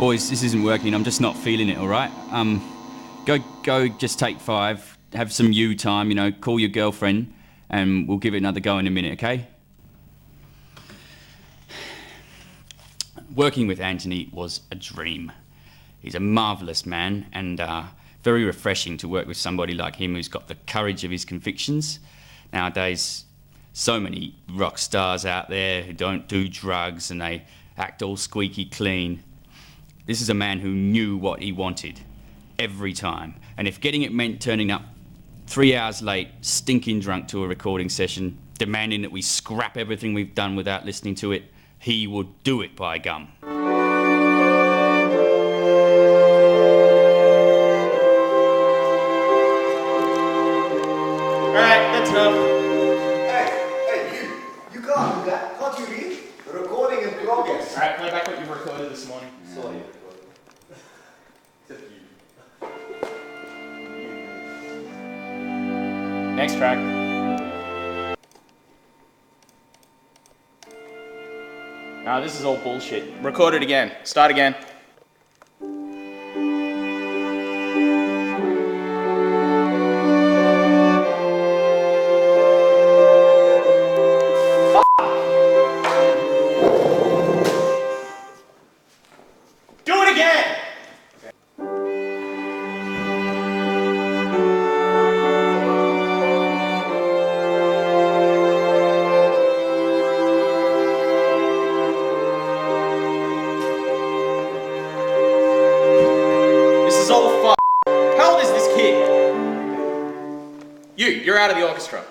Boys, this isn't working. I'm just not feeling it, all right? Go, just take 5. Have some you time, you know, call your girlfriend, and we'll give it another go in a minute, okay? Working with Anthony was a dream. He's a marvellous man, and very refreshing to work with somebody like him who's got the courage of his convictions. Nowadays, so many rock stars out there who don't do drugs and they act all squeaky clean. This is a man who knew what he wanted every time. And if getting it meant turning up 3 hours late, stinking drunk to a recording session, demanding that we scrap everything we've done without listening to it, he would do it, by gum. Alright, that's enough. Hey, you can't do that. Can't you read? The recording in progress. Alright, play back what you recorded this morning. Sorry. Next track. Nah, this is all bullshit. Record it again. Start again. Do it again! This is all fuck. How old is this kid? You're out of the orchestra.